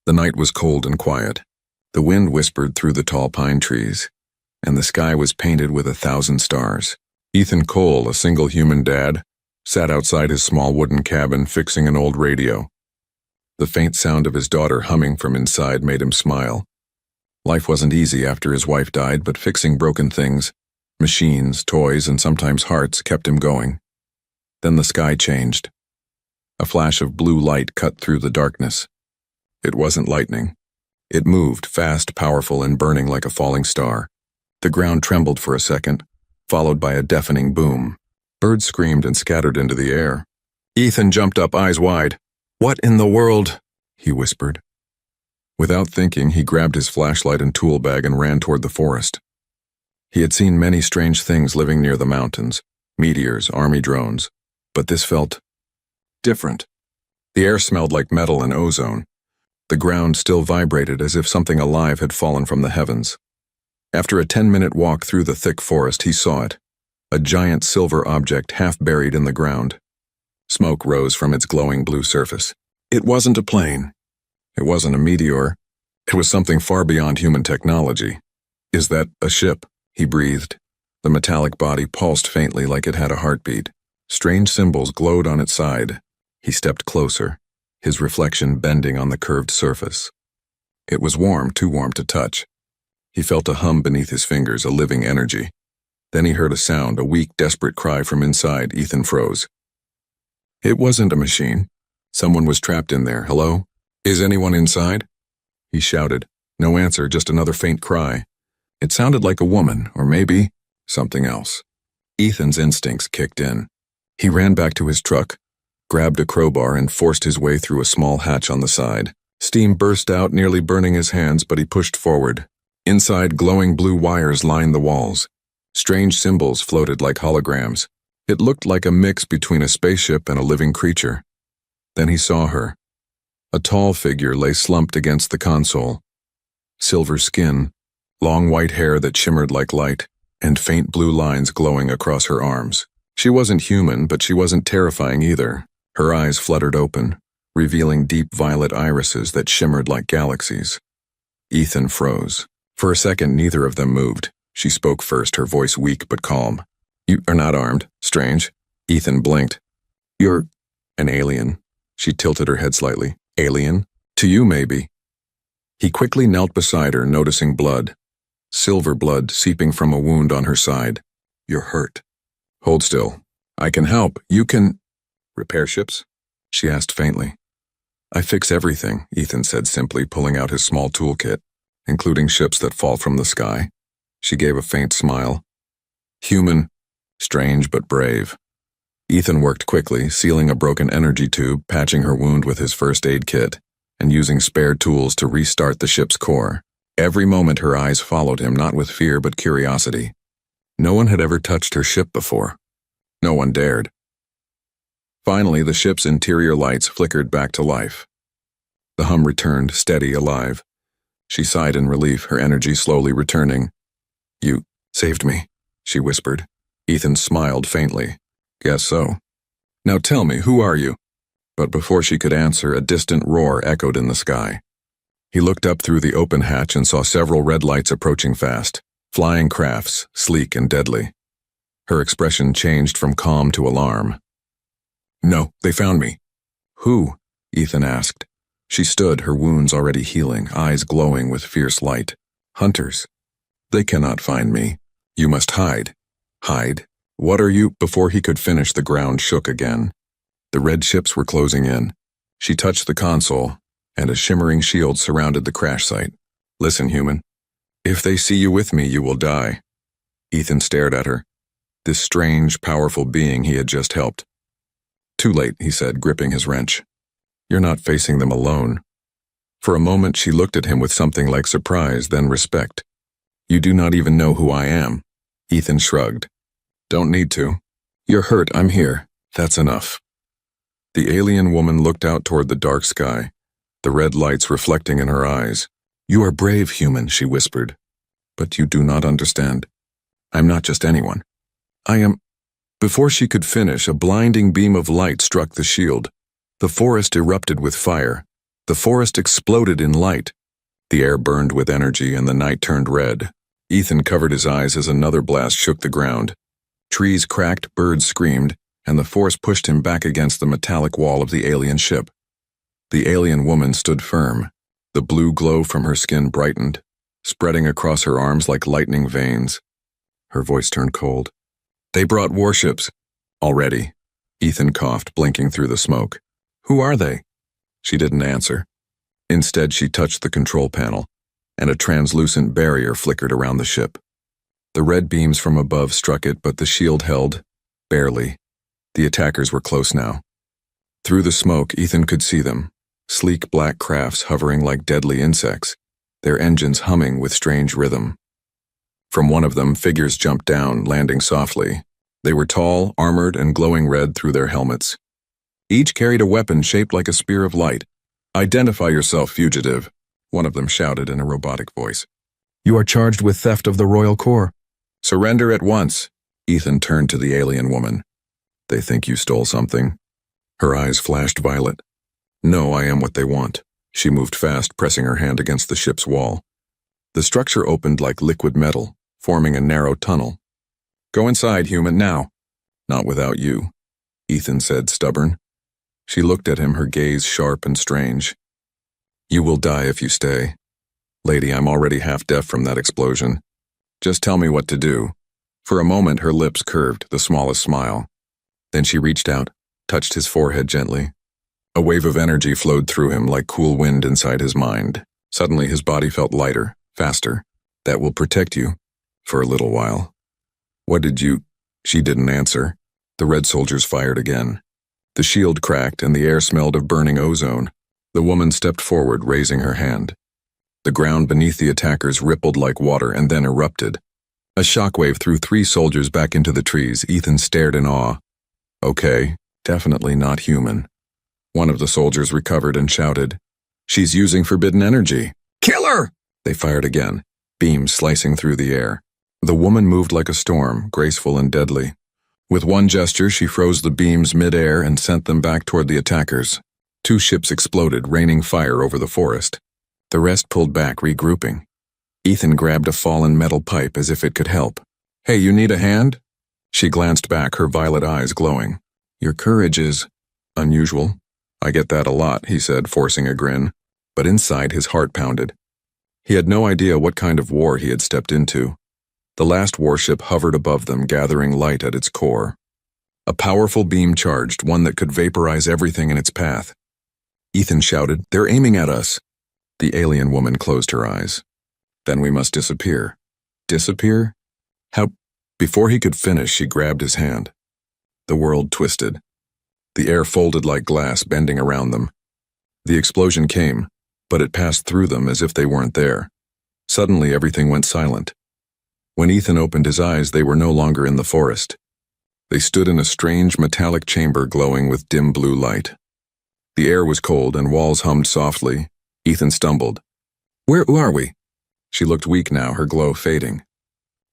The night was cold and quiet. The wind whispered through the tall pine trees, and the sky was painted with 1,000 stars. Ethan Cole, a single human dad, sat outside his small wooden cabin fixing an old radio. The faint sound of his daughter humming from inside made him smile. Life wasn't easy after his wife died, but fixing broken things, machines, toys, and sometimes hearts, kept him going. Then the sky changed. A flash of blue light cut through the darkness. It wasn't lightning. It moved, fast, powerful, and burning like a falling star. The ground trembled for a second, followed by a deafening boom. Birds screamed and scattered into the air. Ethan jumped up, eyes wide. "What in the world?" he whispered. Without thinking, he grabbed his flashlight and tool bag and ran toward the forest. He had seen many strange things living near the mountains, meteors, army drones, but this felt different. The air smelled like metal and ozone. The ground still vibrated as if something alive had fallen from the heavens. After a 10-minute walk through the thick forest, he saw it, a giant silver object half buried in the ground. Smoke rose from its glowing blue surface. It wasn't a plane. It wasn't a meteor. It was something far beyond human technology. "Is that a ship?" he breathed. The metallic body pulsed faintly like it had a heartbeat. Strange symbols glowed on its side. He stepped closer, his reflection bending on the curved surface. It was warm, too warm to touch. He felt a hum beneath his fingers, a living energy. Then he heard a sound, a weak, desperate cry from inside. Ethan froze. It wasn't a machine. Someone was trapped in there. "Hello? Is anyone inside?" He shouted. No answer, just another faint cry. It sounded like a woman, or maybe something else. Ethan's instincts kicked in. He ran back to his truck, grabbed a crowbar, and forced his way through a small hatch on the side. Steam burst out, nearly burning his hands, but he pushed forward. Inside, glowing blue wires lined the walls. Strange symbols floated like holograms. It looked like a mix between a spaceship and a living creature. Then he saw her. A tall figure lay slumped against the console. Silver skin, long white hair that shimmered like light, and faint blue lines glowing across her arms. She wasn't human, but she wasn't terrifying either. Her eyes fluttered open, revealing deep violet irises that shimmered like galaxies. Ethan froze. For a second, neither of them moved. She spoke first, her voice weak but calm. "You are not armed. Strange." Ethan blinked. "You're an alien." She tilted her head slightly. "Alien? To you, maybe." He quickly knelt beside her, noticing blood. Silver blood seeping from a wound on her side. "You're hurt." "Hold still. I can help. You can—" "Repair ships?" she asked faintly. "I fix everything," Ethan said simply, pulling out his small toolkit, including ships that fall from the sky. She gave a faint smile. "Human. Strange but brave." Ethan worked quickly, sealing a broken energy tube, patching her wound with his first aid kit, and using spare tools to restart the ship's core. Every moment her eyes followed him, not with fear but curiosity. No one had ever touched her ship before. No one dared. Finally, the ship's interior lights flickered back to life. The hum returned, steady, alive. She sighed in relief, her energy slowly returning. "You saved me," she whispered. Ethan smiled faintly. "Guess so. Now tell me, who are you?" But before she could answer, a distant roar echoed in the sky. He looked up through the open hatch and saw several red lights approaching fast, flying crafts, sleek and deadly. Her expression changed from calm to alarm. "No, they found me." "Who?" Ethan asked. She stood, her wounds already healing, eyes glowing with fierce light. "Hunters. They cannot find me. You must hide." "Hide? What are you?" Before he could finish, the ground shook again. The red ships were closing in. She touched the console, and a shimmering shield surrounded the crash site. "Listen, human. If they see you with me, you will die." Ethan stared at her. This strange, powerful being he had just helped. "Too late," he said, gripping his wrench. "You're not facing them alone." For a moment she looked at him with something like surprise, then respect. "You do not even know who I am." Ethan shrugged. "Don't need to. You're hurt, I'm here. That's enough." The alien woman looked out toward the dark sky, the red lights reflecting in her eyes. "You are brave, human," she whispered. "But you do not understand. I'm not just anyone. I am—" Before she could finish, a blinding beam of light struck the shield. The forest erupted with fire, The forest exploded in light. The air burned with energy and the night turned red. Ethan covered his eyes as another blast shook the ground. Trees cracked, birds screamed, and the force pushed him back against the metallic wall of the alien ship. The alien woman stood firm. The blue glow from her skin brightened, spreading across her arms like lightning veins. Her voice turned cold. "They brought warships." "Already." Ethan coughed, blinking through the smoke. "Who are they?" She didn't answer. Instead, she touched the control panel, and a translucent barrier flickered around the ship. The red beams from above struck it, but the shield held, barely. The attackers were close now. Through the smoke, Ethan could see them, sleek black crafts hovering like deadly insects, their engines humming with strange rhythm. From one of them, figures jumped down, landing softly. They were tall, armored, and glowing red through their helmets. Each carried a weapon shaped like a spear of light. "Identify yourself, fugitive," one of them shouted in a robotic voice. "You are charged with theft of the Royal Core." "Surrender at once." Ethan turned to the alien woman. "They think you stole something?" Her eyes flashed violet. "No, I am what they want." She moved fast, pressing her hand against the ship's wall. The structure opened like liquid metal, forming a narrow tunnel. "Go inside, human, now." "Not without you," Ethan said, stubborn. She looked at him, her gaze sharp and strange. "You will die if you stay. Lady, I'm already half deaf from that explosion. Just tell me what to do." For a moment, her lips curved, the smallest smile. Then she reached out, touched his forehead gently. A wave of energy flowed through him like cool wind inside his mind. Suddenly, his body felt lighter, faster. "That will protect you. For a little while." "What did you—" She didn't answer. The red soldiers fired again. The shield cracked and the air smelled of burning ozone. The woman stepped forward, raising her hand. The ground beneath the attackers rippled like water and then erupted. A shockwave threw 3 soldiers back into the trees. Ethan stared in awe. Okay, definitely not human. One of the soldiers recovered and shouted, "She's using forbidden energy." "Kill her!" They fired again, beams slicing through the air. The woman moved like a storm, graceful and deadly. With one gesture, she froze the beams mid-air and sent them back toward the attackers. 2 ships exploded, raining fire over the forest. The rest pulled back, regrouping. Ethan grabbed a fallen metal pipe as if it could help. "Hey, you need a hand?" She glanced back, her violet eyes glowing. "Your courage is unusual." "I get that a lot," he said, forcing a grin. But inside, his heart pounded. He had no idea what kind of war he had stepped into. The last warship hovered above them, gathering light at its core. A powerful beam charged, one that could vaporize everything in its path. Ethan shouted, "They're aiming at us." The alien woman closed her eyes. "Then we must disappear." "Disappear? How?" Before he could finish, she grabbed his hand. The world twisted. The air folded like glass, bending around them. The explosion came, but it passed through them as if they weren't there. Suddenly, everything went silent. When Ethan opened his eyes, they were no longer in the forest. They stood in a strange metallic chamber glowing with dim blue light. The air was cold and walls hummed softly. Ethan stumbled. Where are we?" She looked weak now, her glow fading.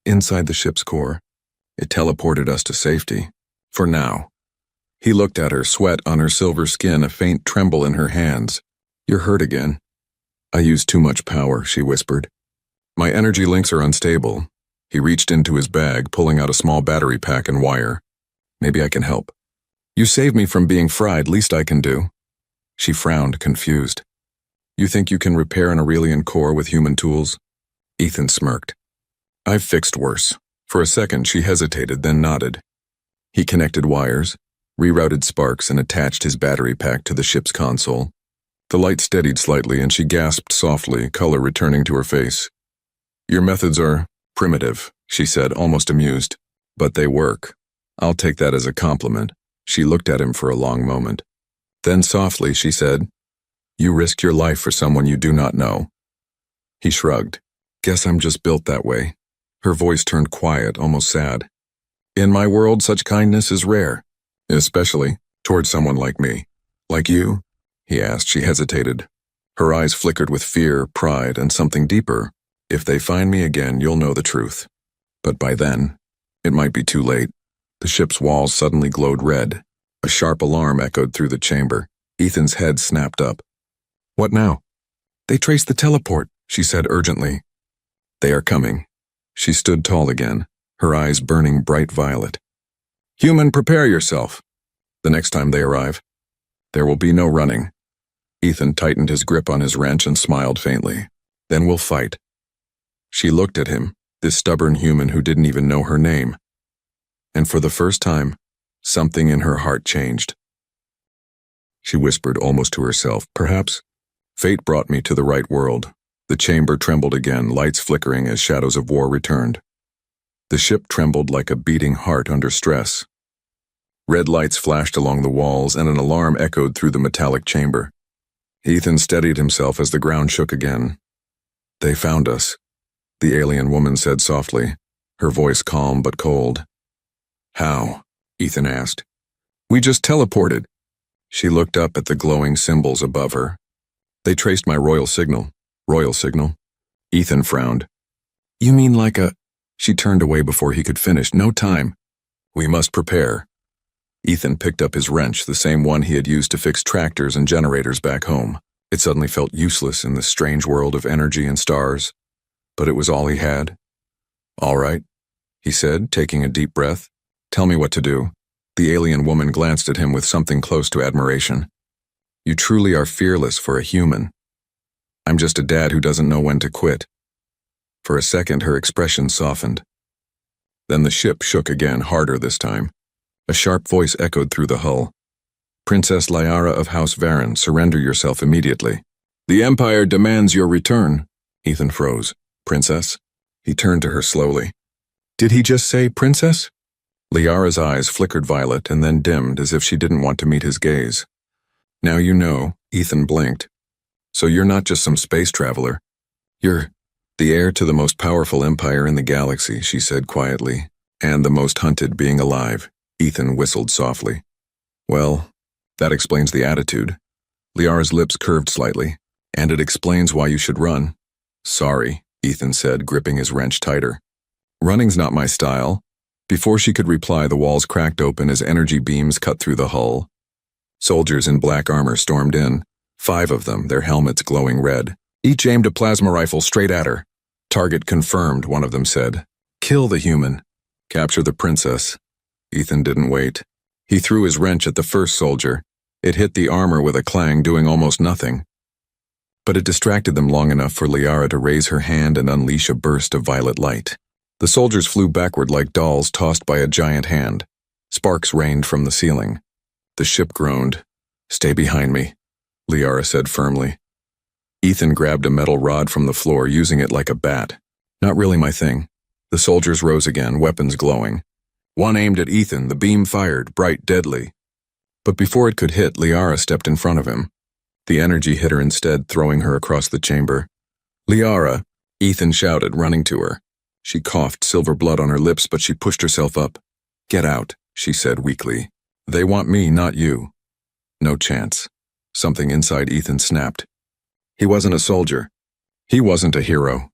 "Inside the ship's core. It teleported us to safety. For now." He looked at her, sweat on her silver skin, a faint tremble in her hands. "You're hurt again." "I used too much power," she whispered. "My energy links are unstable." He reached into his bag, pulling out a small battery pack and wire. "Maybe I can help." "You saved me from being fried, least I can do." She frowned, confused. "You think you can repair an Aurelian core with human tools?" Ethan smirked. "I've fixed worse." For a second she hesitated, then nodded. He connected wires, rerouted sparks, and attached his battery pack to the ship's console. The light steadied slightly and she gasped softly, color returning to her face. "Your methods are primitive," she said, almost amused. "But they work. I'll take that as a compliment." She looked at him for a long moment. Then softly she said, "You risked your life for someone you do not know." He shrugged. "Guess I'm just built that way." Her voice turned quiet, almost sad. "In my world, such kindness is rare, especially toward someone like me." "Like you?" he asked. She hesitated. Her eyes flickered with fear, pride, and something deeper. "If they find me again, you'll know the truth. But by then, it might be too late." The ship's walls suddenly glowed red. A sharp alarm echoed through the chamber. Ethan's head snapped up. What now? They traced the teleport, she said urgently. They are coming. She stood tall again, her eyes burning bright violet. Human, prepare yourself. The next time they arrive, there will be no running. Ethan tightened his grip on his wrench and smiled faintly. Then we'll fight. She looked at him, this stubborn human who didn't even know her name. And for the first time, something in her heart changed. She whispered almost to herself, perhaps. Fate brought me to the right world. The chamber trembled again, lights flickering as shadows of war returned. The ship trembled like a beating heart under stress. Red lights flashed along the walls and an alarm echoed through the metallic chamber. Ethan steadied himself as the ground shook again. They found us, the alien woman said softly, her voice calm but cold. How? Ethan asked. We just teleported. She looked up at the glowing symbols above her. They traced my royal signal. Royal signal? Ethan frowned. You mean like a... She turned away before he could finish. No time. We must prepare. Ethan picked up his wrench, the same one he had used to fix tractors and generators back home. It suddenly felt useless in this strange world of energy and stars, but it was all he had. All right, he said, taking a deep breath. Tell me what to do. The alien woman glanced at him with something close to admiration. You truly are fearless for a human. I'm just a dad who doesn't know when to quit. For a second, her expression softened. Then the ship shook again, harder this time. A sharp voice echoed through the hull. Princess Liara of House Varen, surrender yourself immediately. The Empire demands your return. Ethan froze. Princess? He turned to her slowly. Did he just say princess? Liara's eyes flickered violet and then dimmed as if she didn't want to meet his gaze. Now you know, Ethan blinked. So you're not just some space traveler. You're the heir to the most powerful empire in the galaxy, she said quietly, and the most hunted being alive. Ethan whistled softly. Well, that explains the attitude. Liara's lips curved slightly, and it explains why you should run. Sorry, Ethan said, gripping his wrench tighter. Running's not my style. Before she could reply, the walls cracked open as energy beams cut through the hull. Soldiers in black armor stormed in, 5 of them, their helmets glowing red. Each aimed a plasma rifle straight at her. Target confirmed, one of them said. Kill the human. Capture the princess. Ethan didn't wait. He threw his wrench at the first soldier. It hit the armor with a clang, doing almost nothing. But it distracted them long enough for Liara to raise her hand and unleash a burst of violet light. The soldiers flew backward like dolls tossed by a giant hand. Sparks rained from the ceiling. The ship groaned. Stay behind me, Liara said firmly. Ethan grabbed a metal rod from the floor, using it like a bat. Not really my thing. The soldiers rose again, weapons glowing. One aimed at Ethan, the beam fired, bright, deadly. But before it could hit, Liara stepped in front of him. The energy hit her instead, throwing her across the chamber. Liara, Ethan shouted, running to her. She coughed, silver blood on her lips, but she pushed herself up. Get out, she said weakly. They want me, not you. No chance. Something inside Ethan snapped. He wasn't a soldier. He wasn't a hero.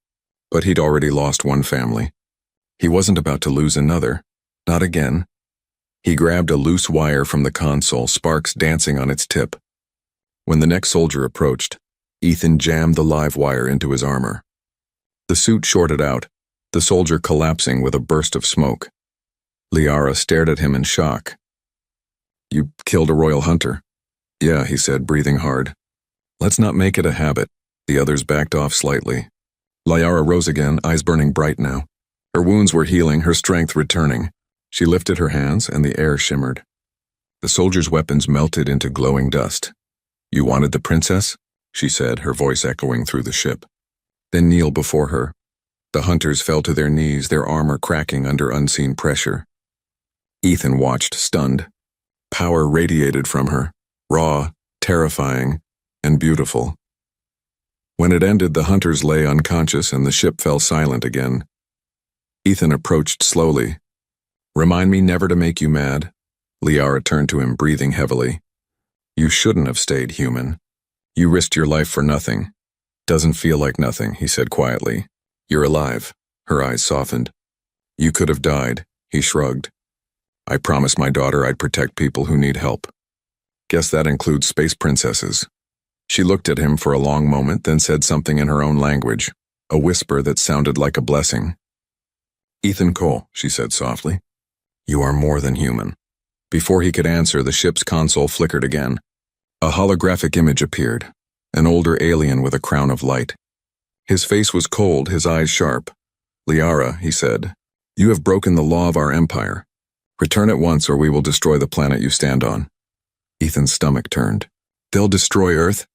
But he'd already lost one family. He wasn't about to lose another. Not again. He grabbed a loose wire from the console, sparks dancing on its tip. When the next soldier approached, Ethan jammed the live wire into his armor. The suit shorted out, the soldier collapsing with a burst of smoke. Liara stared at him in shock. You killed a royal hunter. Yeah, he said, breathing hard. Let's not make it a habit. The others backed off slightly. Liara rose again, eyes burning bright now. Her wounds were healing, her strength returning. She lifted her hands, and the air shimmered. The soldiers' weapons melted into glowing dust. You wanted the princess? She said, her voice echoing through the ship. Then kneel before her. The hunters fell to their knees, their armor cracking under unseen pressure. Ethan watched, stunned. Power radiated from her, raw, terrifying, and beautiful. When it ended, the hunters lay unconscious and the ship fell silent again. Ethan approached slowly. Remind me never to make you mad. Liara turned to him, breathing heavily. You shouldn't have stayed human. You risked your life for nothing. Doesn't feel like nothing, he said quietly. You're alive. Her eyes softened. You could have died, he shrugged. I promised my daughter I'd protect people who need help. Guess that includes space princesses. She looked at him for a long moment, then said something in her own language, a whisper that sounded like a blessing. "Ethan Cole," she said softly. "You are more than human." Before he could answer, the ship's console flickered again. A holographic image appeared, an older alien with a crown of light. His face was cold, his eyes sharp. "Liara," he said, "you have broken the law of our empire. Return at once or we will destroy the planet you stand on." Ethan's stomach turned. "They'll destroy Earth?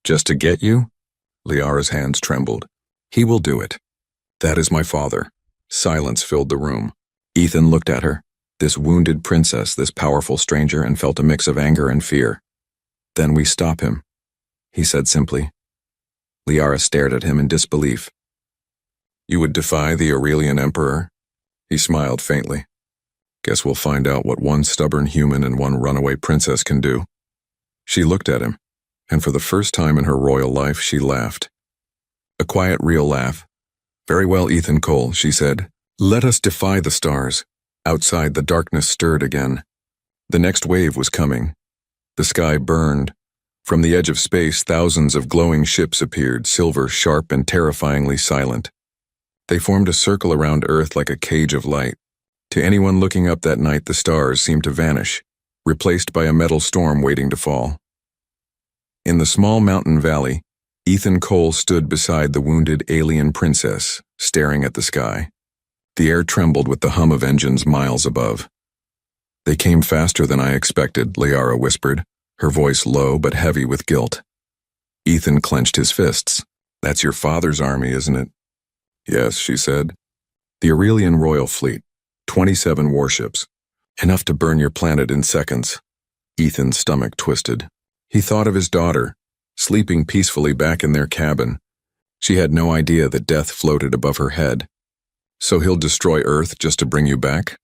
Just to get you?" Liara's hands trembled. "He will do it. That is my father." Silence filled the room. Ethan looked at her, this wounded princess, this powerful stranger, and felt a mix of anger and fear. "Then we stop him," he said simply. Liara stared at him in disbelief. "You would defy the Aurelian Emperor?" He smiled faintly. "Guess we'll find out what one stubborn human and one runaway princess can do." She looked at him, and for the first time in her royal life, she laughed. A quiet, real laugh. "Very well, Ethan Cole," she said. "Let us defy the stars." Outside, the darkness stirred again. The next wave was coming. The sky burned. From the edge of space, thousands of glowing ships appeared, silver, sharp, and terrifyingly silent. They formed a circle around Earth like a cage of light. To anyone looking up that night, the stars seemed to vanish, replaced by a metal storm waiting to fall. In the small mountain valley, Ethan Cole stood beside the wounded alien princess, staring at the sky. The air trembled with the hum of engines miles above. "They came faster than I expected," Liara whispered, her voice low but heavy with guilt. Ethan clenched his fists. "That's your father's army, isn't it?" "Yes," she said. "The Aurelian Royal Fleet, 27 warships. Enough to burn your planet in seconds." Ethan's stomach twisted. He thought of his daughter, sleeping peacefully back in their cabin. She had no idea that death floated above her head. "So he'll destroy Earth just to bring you back?"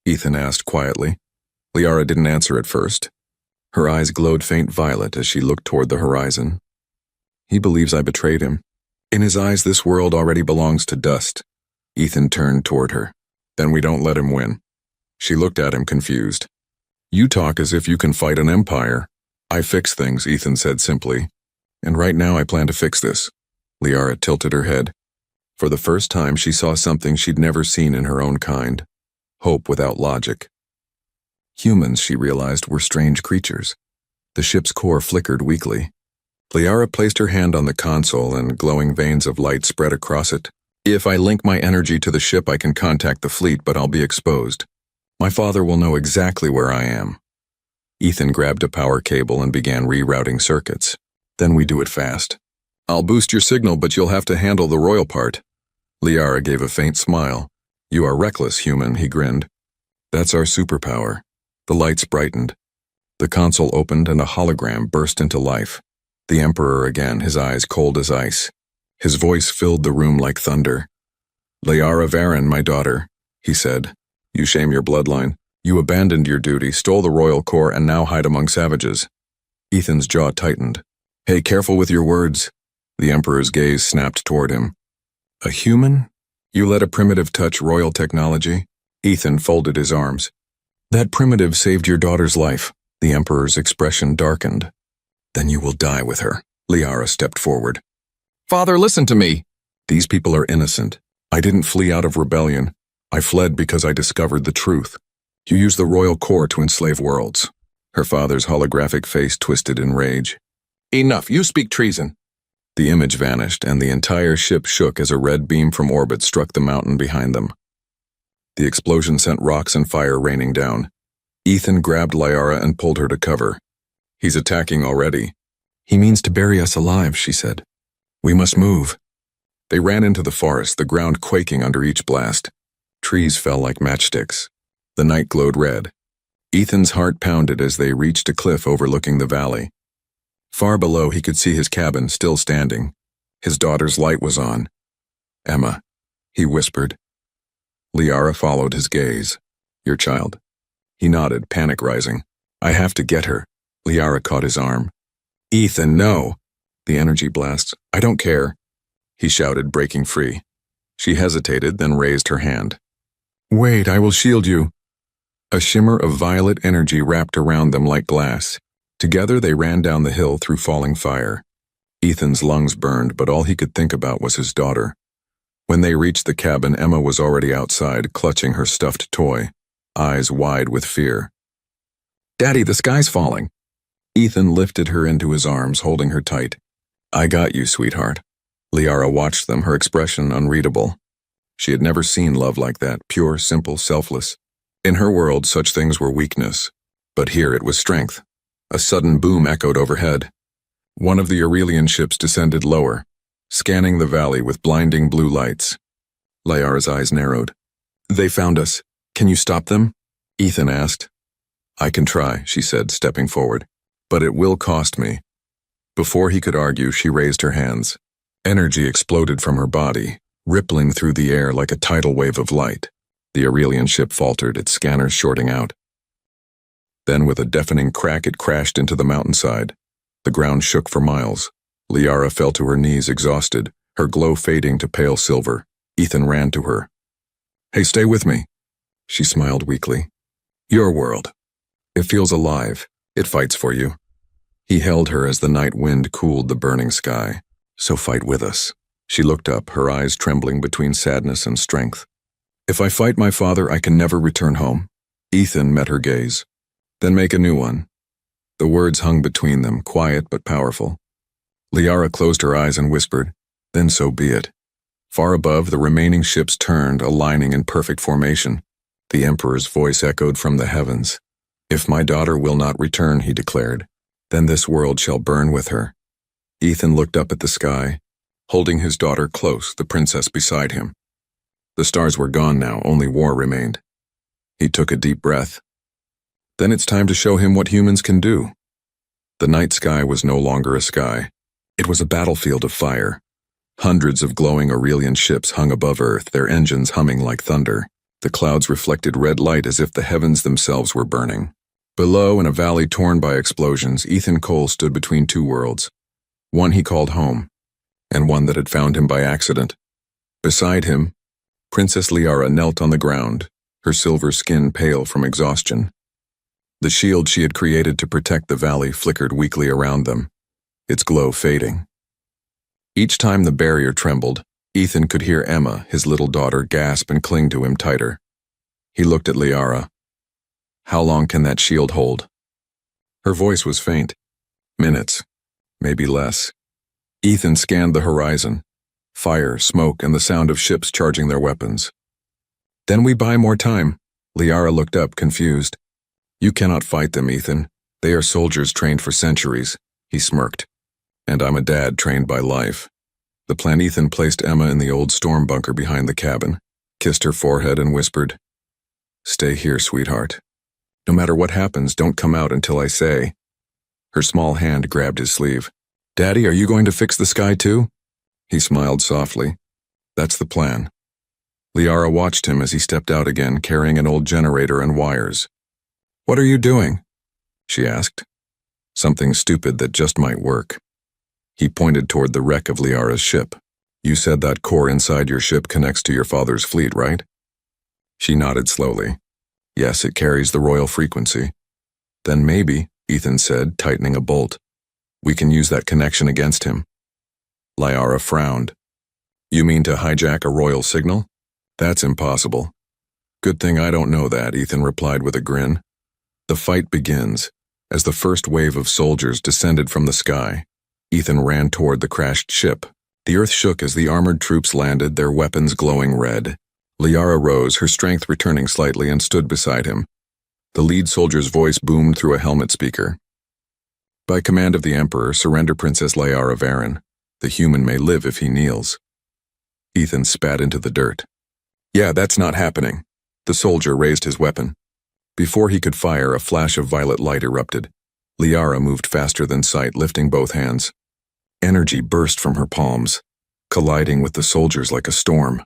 Ethan asked quietly. Liara didn't answer at first. Her eyes glowed faint violet as she looked toward the horizon. "He believes I betrayed him. In his eyes, this world already belongs to dust." Ethan turned toward her. "Then we don't let him win." She looked at him confused. "You talk as if you can fight an empire." "I fix things," Ethan said simply. "And right now I plan to fix this." Liara tilted her head. For the first time, she saw something she'd never seen in her own kind. Hope without logic. Humans, she realized, were strange creatures. The ship's core flickered weakly. Liara placed her hand on the console and glowing veins of light spread across it. "If I link my energy to the ship, I can contact the fleet, but I'll be exposed. My father will know exactly where I am." Ethan grabbed a power cable and began rerouting circuits. "Then we do it fast. I'll boost your signal, but you'll have to handle the royal part." Liara gave a faint smile. "You are reckless, human," he grinned. "That's our superpower." The lights brightened. The console opened and a hologram burst into life. The Emperor again, his eyes cold as ice. His voice filled the room like thunder. "Liara Varen, my daughter," he said. "You shame your bloodline. You abandoned your duty, stole the royal core, and now hide among savages." Ethan's jaw tightened. "Hey, careful with your words." The Emperor's gaze snapped toward him. "A human? You let a primitive touch royal technology?" Ethan folded his arms. "That primitive saved your daughter's life." The Emperor's expression darkened. "Then you will die with her." Liara stepped forward. "Father, listen to me." "These people are innocent. I didn't flee out of rebellion. I fled because I discovered the truth. You used the royal core to enslave worlds." Her father's holographic face twisted in rage. "Enough, you speak treason." The image vanished, and the entire ship shook as a red beam from orbit struck the mountain behind them. The explosion sent rocks and fire raining down. Ethan grabbed Liara and pulled her to cover. "He's attacking already." "He means to bury us alive," she said. "We must move." They ran into the forest, the ground quaking under each blast. Trees fell like matchsticks. The night glowed red. Ethan's heart pounded as they reached a cliff overlooking the valley. Far below, he could see his cabin still standing. His daughter's light was on. "Emma," he whispered. Liara followed his gaze. "Your child?" He nodded, panic rising. "I have to get her." Liara caught his arm. "Ethan, no!" The energy blasts. "I don't care," he shouted, breaking free. She hesitated, then raised her hand. "Wait, I will shield you." A shimmer of violet energy wrapped around them like glass. Together they ran down the hill through falling fire. Ethan's lungs burned, but all he could think about was his daughter. When they reached the cabin, Emma was already outside, clutching her stuffed toy, eyes wide with fear. "Daddy, the sky's falling." Ethan lifted her into his arms, holding her tight. "I got you, sweetheart." Liara watched them, her expression unreadable. She had never seen love like that, pure, simple, selfless. In her world, such things were weakness. But here it was strength. A sudden boom echoed overhead. One of the Aurelian ships descended lower, scanning the valley with blinding blue lights. Liara's eyes narrowed. "They found us. Can you stop them?" Ethan asked. "I can try," she said, stepping forward. "But it will cost me." Before he could argue, she raised her hands. Energy exploded from her body, rippling through the air like a tidal wave of light. The Aurelian ship faltered, its scanners shorting out. Then, with a deafening crack, it crashed into the mountainside. The ground shook for miles. Liara fell to her knees, exhausted, her glow fading to pale silver. Ethan ran to her. "Hey, stay with me." She smiled weakly. "Your world. It feels alive. It fights for you." He held her as the night wind cooled the burning sky. "So fight with us." She looked up, her eyes trembling between sadness and strength. "If I fight my father, I can never return home." Ethan met her gaze. "Then make a new one." The words hung between them, quiet but powerful. Liara closed her eyes and whispered, "Then so be it." Far above, the remaining ships turned, aligning in perfect formation. The Emperor's voice echoed from the heavens. "If my daughter will not return," he declared, "then this world shall burn with her." Ethan looked up at the sky, holding his daughter close, the princess beside him. The stars were gone now, only war remained. He took a deep breath. Then it's time to show him what humans can do. The night sky was no longer a sky. It was a battlefield of fire. Hundreds of glowing Aurelian ships hung above Earth, their engines humming like thunder. The clouds reflected red light as if the heavens themselves were burning. Below, in a valley torn by explosions, Ethan Cole stood between two worlds. One he called home, and one that had found him by accident. Beside him, Princess Liara knelt on the ground, her silver skin pale from exhaustion. The shield she had created to protect the valley flickered weakly around them, its glow fading. Each time the barrier trembled, Ethan could hear Emma, his little daughter, gasp and cling to him tighter. He looked at Liara. "How long can that shield hold?" Her voice was faint. "Minutes, maybe less." Ethan scanned the horizon. Fire, smoke, and the sound of ships charging their weapons. "Then we buy more time." Liara looked up, confused. "You cannot fight them, Ethan. They are soldiers trained for centuries." He smirked. "And I'm a dad trained by life." The plan. Ethan placed Emma in the old storm bunker behind the cabin, kissed her forehead and whispered, "Stay here, sweetheart. No matter what happens, don't come out until I say." Her small hand grabbed his sleeve. "Daddy, are you going to fix the sky too?" He smiled softly. "That's the plan." Liara watched him as he stepped out again, carrying an old generator and wires. "What are you doing?" she asked. "Something stupid that just might work." He pointed toward the wreck of Liara's ship. "You said that core inside your ship connects to your father's fleet, right?" She nodded slowly. "Yes, it carries the royal frequency." "Then maybe," Ethan said, tightening a bolt, "we can use that connection against him." Liara frowned. "You mean to hijack a royal signal? That's impossible." "Good thing I don't know that," Ethan replied with a grin. The fight begins. As the first wave of soldiers descended from the sky, Ethan ran toward the crashed ship. The earth shook as the armored troops landed, their weapons glowing red. Liara rose, her strength returning slightly, and stood beside him. The lead soldier's voice boomed through a helmet speaker. "By command of the Emperor, surrender Princess Liara Varen. The human may live if he kneels." Ethan spat into the dirt. "Yeah, that's not happening." The soldier raised his weapon. Before he could fire, a flash of violet light erupted. Liara moved faster than sight, lifting both hands. Energy burst from her palms, colliding with the soldiers like a storm.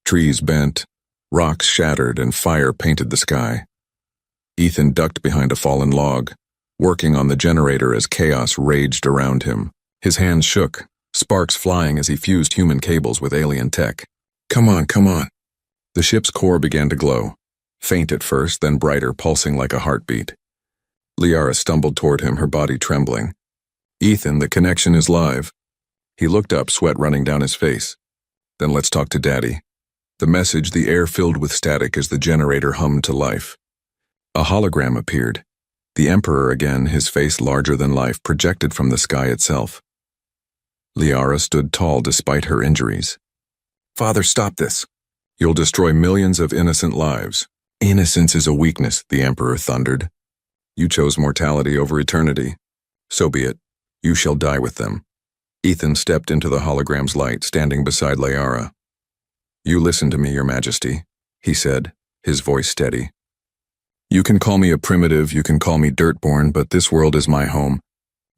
Trees bent, rocks shattered, and fire painted the sky. Ethan ducked behind a fallen log, working on the generator as chaos raged around him. His hands shook, sparks flying as he fused human cables with alien tech. Come on, come on." The ship's core began to glow, faint at first, then brighter, pulsing like a heartbeat. Liara stumbled toward him, her body trembling. "Ethan, the connection is live." He looked up, sweat running down his face. Then let's talk to Daddy. The message, the air filled with static as the generator hummed to life. A hologram appeared. The Emperor again, his face larger than life, projected from the sky itself. Liara stood tall despite her injuries. Father, stop this. You'll destroy millions of innocent lives. Innocence is a weakness, the Emperor thundered. You chose mortality over eternity. So be it. You shall die with them. Ethan stepped into the hologram's light, standing beside Liara. You listen to me, Your Majesty, he said, his voice steady. You can call me a primitive, you can call me dirtborn, but this world is my home,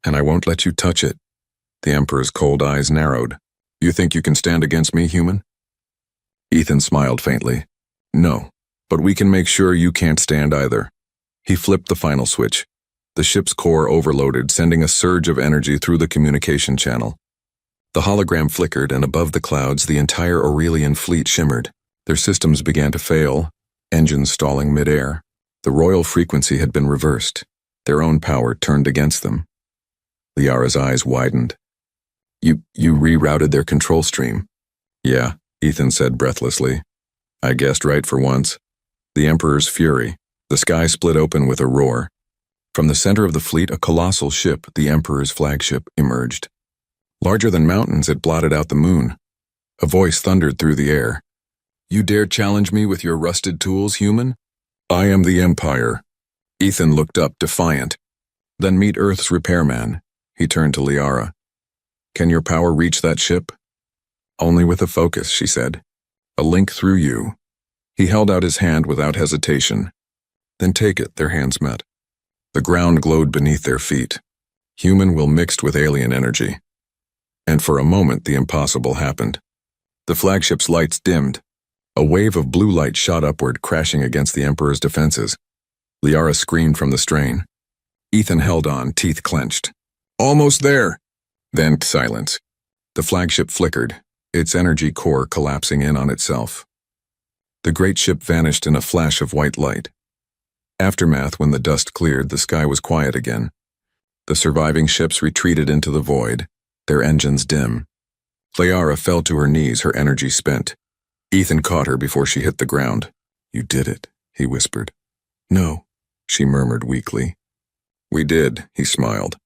and I won't let you touch it. The Emperor's cold eyes narrowed. You think you can stand against me, human? Ethan smiled faintly. No, but we can make sure you can't stand either. He flipped the final switch. The ship's core overloaded, sending a surge of energy through the communication channel. The hologram flickered, and above the clouds, the entire Aurelian fleet shimmered. Their systems began to fail, engines stalling midair. The royal frequency had been reversed. Their own power turned against them. Liara's eyes widened. You rerouted their control stream. Yeah, Ethan said breathlessly. I guessed right for once. The Emperor's fury. The sky split open with a roar. From the center of the fleet, a colossal ship, the Emperor's flagship, emerged. Larger than mountains, it blotted out the moon. A voice thundered through the air. You dare challenge me with your rusted tools, human? I am the Empire. Ethan looked up, defiant. Then meet Earth's repairman. He turned to Liara. Can your power reach that ship? Only with a focus, she said. A link through you. He held out his hand without hesitation. Then take it, their hands met. The ground glowed beneath their feet. Human will mixed with alien energy. And for a moment, the impossible happened. The flagship's lights dimmed. A wave of blue light shot upward, crashing against the Emperor's defenses. Liara screamed from the strain. Ethan held on, teeth clenched. Almost there! Then silence. The flagship flickered, its energy core collapsing in on itself. The great ship vanished in a flash of white light. Aftermath, when the dust cleared, the sky was quiet again. The surviving ships retreated into the void, their engines dim. Liara fell to her knees, her energy spent. Ethan caught her before she hit the ground. You did it, he whispered. No, she murmured weakly. We did, he smiled.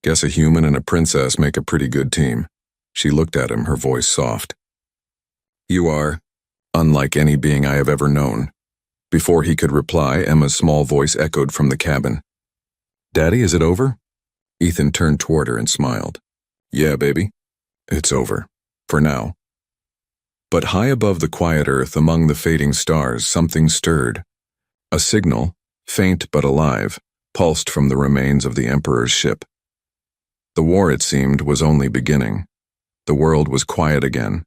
Guess a human and a princess make a pretty good team. She looked at him, her voice soft. You are unlike any being I have ever known. Before he could reply, Emma's small voice echoed from the cabin. Daddy, is it over? Ethan turned toward her and smiled. Yeah, baby. It's over. For now. But high above the quiet earth, among the fading stars, something stirred. A signal, faint but alive, pulsed from the remains of the Emperor's ship. The war, it seemed, was only beginning. The world was quiet again.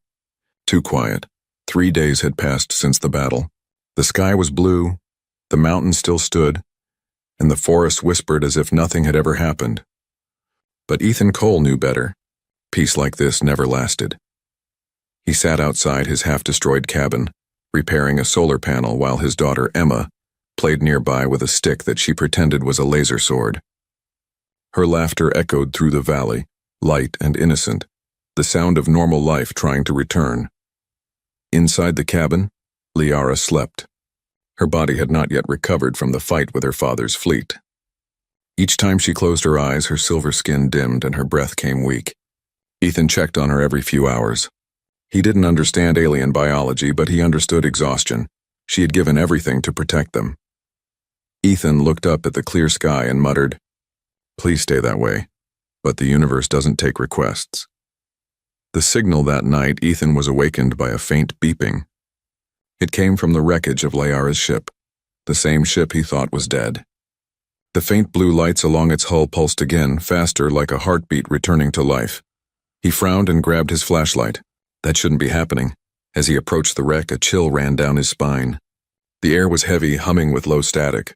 Too quiet. 3 days had passed since the battle. The sky was blue, the mountains still stood, and the forest whispered as if nothing had ever happened. But Ethan Cole knew better. Peace like this never lasted. He sat outside his half-destroyed cabin, repairing a solar panel while his daughter Emma played nearby with a stick that she pretended was a laser sword. Her laughter echoed through the valley, light and innocent, the sound of normal life trying to return. Inside the cabin, Liara slept. Her body had not yet recovered from the fight with her father's fleet. Each time she closed her eyes, her silver skin dimmed and her breath came weak. Ethan checked on her every few hours. He didn't understand alien biology, but he understood exhaustion. She had given everything to protect them. Ethan looked up at the clear sky and muttered, Please stay that way, but the universe doesn't take requests. The signal that night, Ethan was awakened by a faint beeping. It came from the wreckage of Liara's ship, the same ship he thought was dead. The faint blue lights along its hull pulsed again, faster, like a heartbeat returning to life. He frowned and grabbed his flashlight. That shouldn't be happening. As he approached the wreck, a chill ran down his spine. The air was heavy, humming with low static.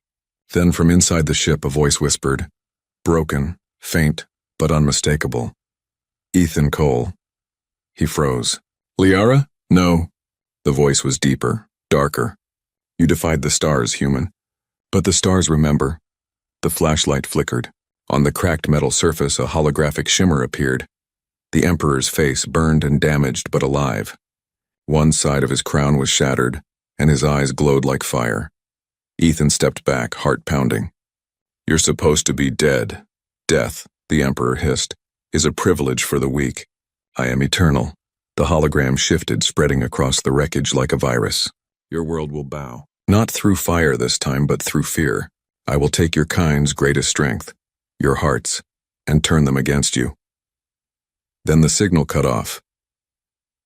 Then from inside the ship a voice whispered, broken, faint, but unmistakable. Ethan Cole. He froze. Liara? No. The voice was deeper, darker. You defied the stars, human. But the stars remember. The flashlight flickered. On the cracked metal surface, a holographic shimmer appeared. The Emperor's face burned and damaged but alive. One side of his crown was shattered, and his eyes glowed like fire. Ethan stepped back, heart pounding. "You're supposed to be dead. Death," the Emperor hissed, "is a privilege for the weak. I am eternal." The hologram shifted, spreading across the wreckage like a virus. "Your world will bow. Not through fire this time, but through fear. I will take your kind's greatest strength, your hearts, and turn them against you." Then the signal cut off.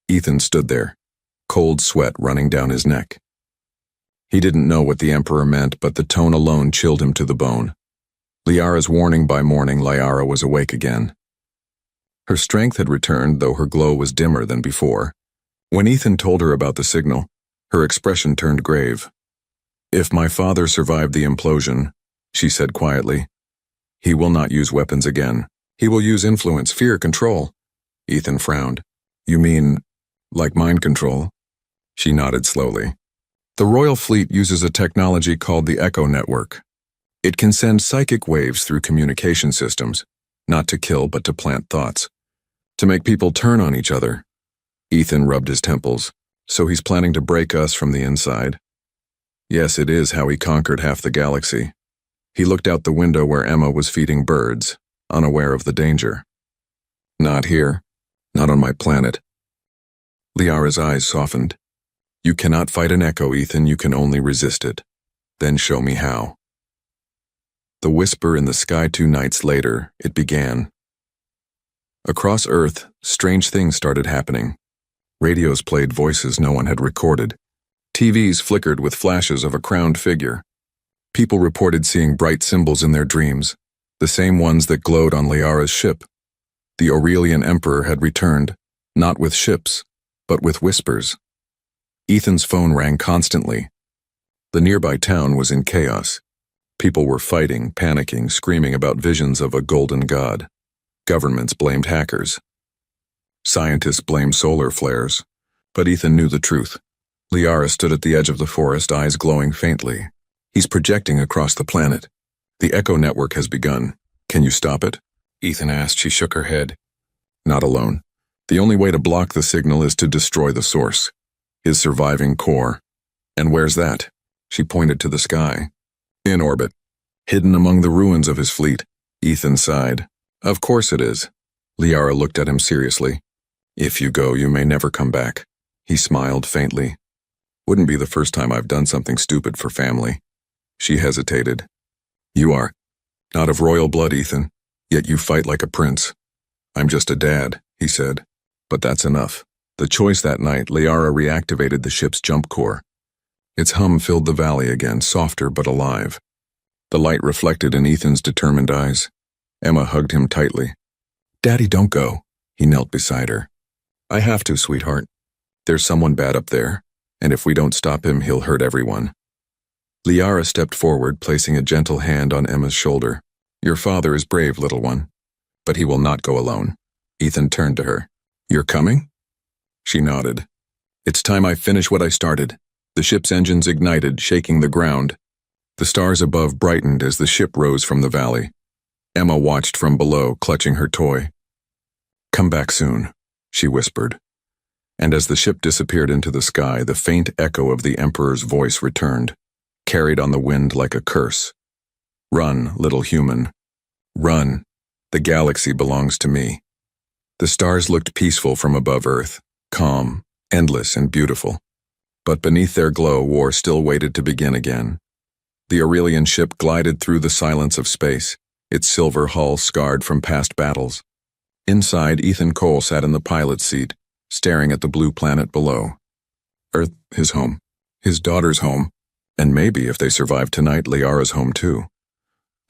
Ethan stood there, cold sweat running down his neck. He didn't know what the Emperor meant, but the tone alone chilled him to the bone. Liara's warning by morning, Liara was awake again. Her strength had returned, though her glow was dimmer than before. When Ethan told her about the signal, her expression turned grave. "If my father survived the implosion," she said quietly, "he will not use weapons again. He will use influence, fear, control." Ethan frowned. "You mean, like mind control?" She nodded slowly. "The Royal Fleet uses a technology called the Echo Network. It can send psychic waves through communication systems, not to kill but to plant thoughts, to make people turn on each other." Ethan rubbed his temples. "So he's planning to break us from the inside?" "Yes, it is how he conquered half the galaxy." He looked out the window where Emma was feeding birds, unaware of the danger. "Not here. Not on my planet." Liara's eyes softened. "You cannot fight an echo, Ethan. You can only resist it. Then show me how." The whisper in the sky 2 nights later, it began. Across Earth, strange things started happening. Radios played voices no one had recorded. TVs flickered with flashes of a crowned figure. People reported seeing bright symbols in their dreams, the same ones that glowed on Liara's ship. The Aurelian Emperor had returned, not with ships, but with whispers. Ethan's phone rang constantly. The nearby town was in chaos. People were fighting, panicking, screaming about visions of a golden god. Governments blamed hackers. Scientists blamed solar flares. But Ethan knew the truth. Liara stood at the edge of the forest, eyes glowing faintly. "He's projecting across the planet. The Echo Network has begun. Can you stop it?" Ethan asked. She shook her head. "Not alone. The only way to block the signal is to destroy the source, his surviving core." "And where's that?" She pointed to the sky. "In orbit. Hidden among the ruins of his fleet." Ethan sighed. "Of course it is." Liara looked at him seriously. "If you go, you may never come back." He smiled faintly. "Wouldn't be the first time I've done something stupid for family." She hesitated. "You are not of royal blood, Ethan, yet you fight like a prince." "I'm just a dad," he said. "But that's enough." The choice that night, Liara reactivated the ship's jump core. Its hum filled the valley again, softer but alive. The light reflected in Ethan's determined eyes. Emma hugged him tightly. "Daddy, don't go." He knelt beside her. "I have to, sweetheart. There's someone bad up there, and if we don't stop him, he'll hurt everyone." Liara stepped forward, placing a gentle hand on Emma's shoulder. "Your father is brave, little one, but he will not go alone." Ethan turned to her. "You're coming?" She nodded. "It's time I finish what I started." The ship's engines ignited, shaking the ground. The stars above brightened as the ship rose from the valley. Emma watched from below, clutching her toy. "Come back soon," she whispered. And as the ship disappeared into the sky, the faint echo of the Emperor's voice returned, carried on the wind like a curse. "Run, little human. Run. The galaxy belongs to me." The stars looked peaceful from above Earth, calm, endless, and beautiful. But beneath their glow, war still waited to begin again. The Aurelian ship glided through the silence of space, its silver hull scarred from past battles. Inside, Ethan Cole sat in the pilot's seat, staring at the blue planet below. Earth, his home, his daughter's home, and maybe, if they survived tonight, Liara's home too.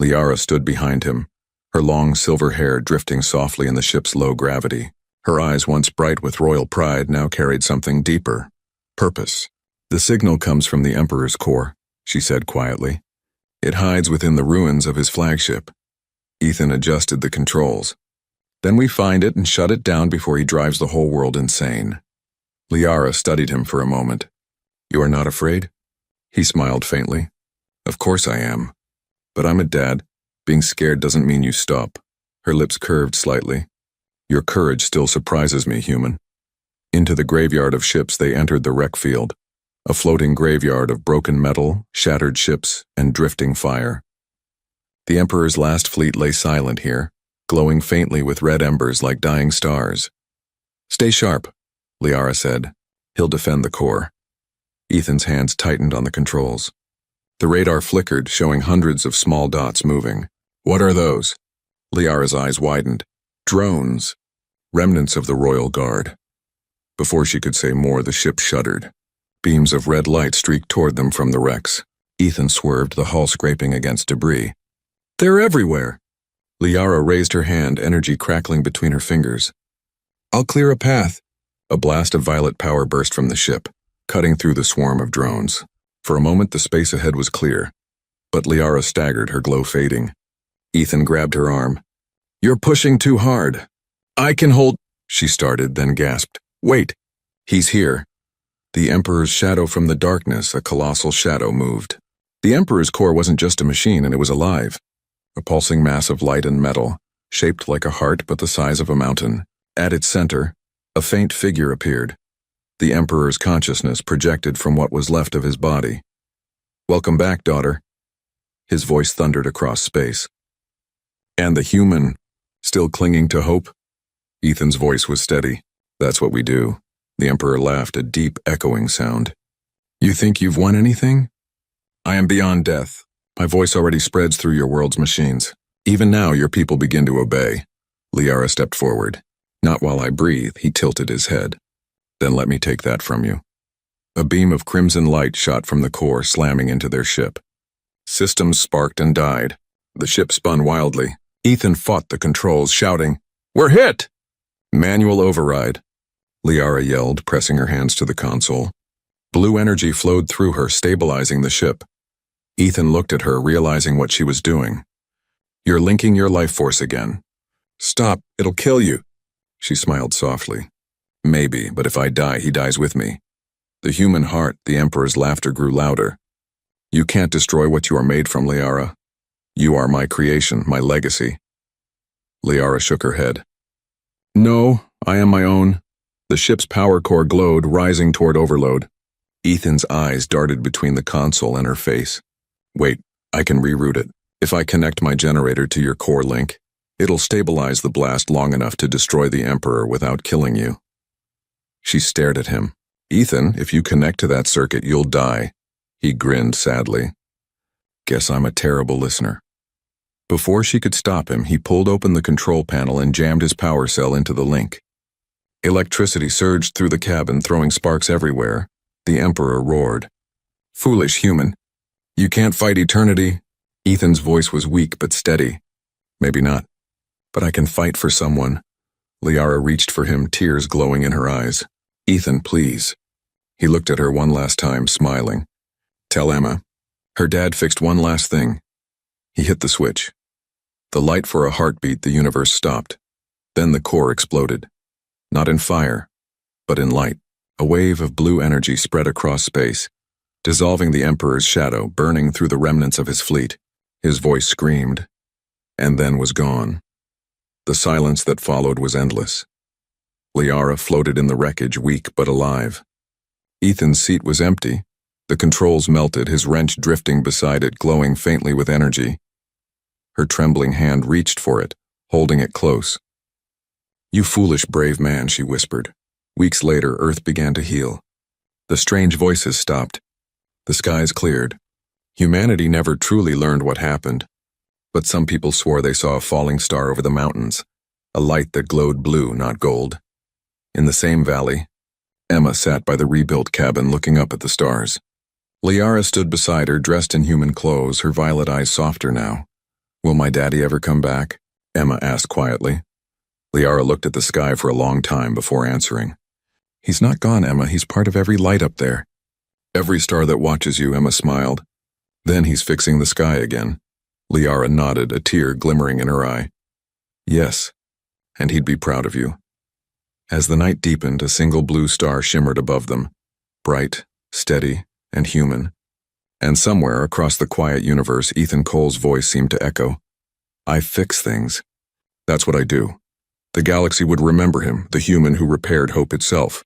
Liara stood behind him, her long silver hair drifting softly in the ship's low gravity. Her eyes, once bright with royal pride, now carried something deeper. Purpose. "The signal comes from the Emperor's core," she said quietly. "It hides within the ruins of his flagship." Ethan adjusted the controls. "Then we find it and shut it down before he drives the whole world insane." Liara studied him for a moment. "You are not afraid?" He smiled faintly. "Of course I am. But I'm a dad. Being scared doesn't mean you stop." Her lips curved slightly. Your courage still surprises me, human. Into the graveyard of ships they entered the wreck field, a floating graveyard of broken metal, shattered ships, and drifting fire. The Emperor's last fleet lay silent here, glowing faintly with red embers like dying stars. "Stay sharp," Liara said. "He'll defend the core." Ethan's hands tightened on the controls. The radar flickered, showing hundreds of small dots moving. "What are those?" Liara's eyes widened. "Drones. Remnants of the Royal Guard." Before she could say more, the ship shuddered. Beams of red light streaked toward them from the wrecks. Ethan swerved, the hull scraping against debris. "They're everywhere!" Liara raised her hand, energy crackling between her fingers. "I'll clear a path." A blast of violet power burst from the ship, cutting through the swarm of drones. For a moment, the space ahead was clear, but Liara staggered, her glow fading. Ethan grabbed her arm. "You're pushing too hard." "I can hold," she started, then gasped. "Wait, he's here." The Emperor's shadow from the darkness, a colossal shadow, moved. The Emperor's core wasn't just a machine, and it was alive. A pulsing mass of light and metal, shaped like a heart but the size of a mountain. At its center, a faint figure appeared. The Emperor's consciousness projected from what was left of his body. "Welcome back, daughter." His voice thundered across space. "And the human, still clinging to hope?" Ethan's voice was steady. "That's what we do." The Emperor laughed, a deep, echoing sound. "You think you've won anything? I am beyond death. My voice already spreads through your world's machines. Even now, your people begin to obey." Liara stepped forward. "Not while I breathe," he tilted his head. "Then let me take that from you." A beam of crimson light shot from the core, slamming into their ship. Systems sparked and died. The ship spun wildly. Ethan fought the controls, shouting, "We're hit!" "Manual override," Liara yelled, pressing her hands to the console. Blue energy flowed through her, stabilizing the ship. Ethan looked at her, realizing what she was doing. "You're linking your life force again." "Stop, it'll kill you." She smiled softly. "Maybe, but if I die, he dies with me." The human heart, the Emperor's laughter grew louder. "You can't destroy what you are made from, Liara. You are my creation, my legacy." Liara shook her head. "No, I am my own." The ship's power core glowed, rising toward overload. Ethan's eyes darted between the console and her face. "Wait, I can reroute it. If I connect my generator to your core link, it'll stabilize the blast long enough to destroy the Emperor without killing you." She stared at him. "Ethan, if you connect to that circuit, you'll die." He grinned sadly. "Guess I'm a terrible listener." Before she could stop him, he pulled open the control panel and jammed his power cell into the link. Electricity surged through the cabin, throwing sparks everywhere. The Emperor roared. "Foolish human. You can't fight eternity." Ethan's voice was weak but steady. "Maybe not. But I can fight for someone." Liara reached for him, tears glowing in her eyes. "Ethan, please." He looked at her one last time, smiling. "Tell Emma. Her dad fixed one last thing." He hit the switch. The light for a heartbeat, the universe stopped. Then the core exploded. Not in fire, but in light. A wave of blue energy spread across space, dissolving the Emperor's shadow, burning through the remnants of his fleet. His voice screamed, and then was gone. The silence that followed was endless. Liara floated in the wreckage, weak but alive. Ethan's seat was empty. The controls melted, his wrench drifting beside it, glowing faintly with energy. Her trembling hand reached for it, holding it close. "You foolish, brave man," she whispered. Weeks later, Earth began to heal. The strange voices stopped. The skies cleared. Humanity never truly learned what happened, but some people swore they saw a falling star over the mountains, a light that glowed blue, not gold. In the same valley, Emma sat by the rebuilt cabin looking up at the stars. Liara stood beside her, dressed in human clothes, her violet eyes softer now. "Will my daddy ever come back?" Emma asked quietly. Liara looked at the sky for a long time before answering. "He's not gone, Emma. He's part of every light up there." "Every star that watches you," Emma smiled. "Then he's fixing the sky again." Liara nodded, a tear glimmering in her eye. "Yes, and he'd be proud of you." As the night deepened, a single blue star shimmered above them, bright, steady, and human. And somewhere across the quiet universe, Ethan Cole's voice seemed to echo. "I fix things. That's what I do. The galaxy would remember him, the human who repaired hope itself.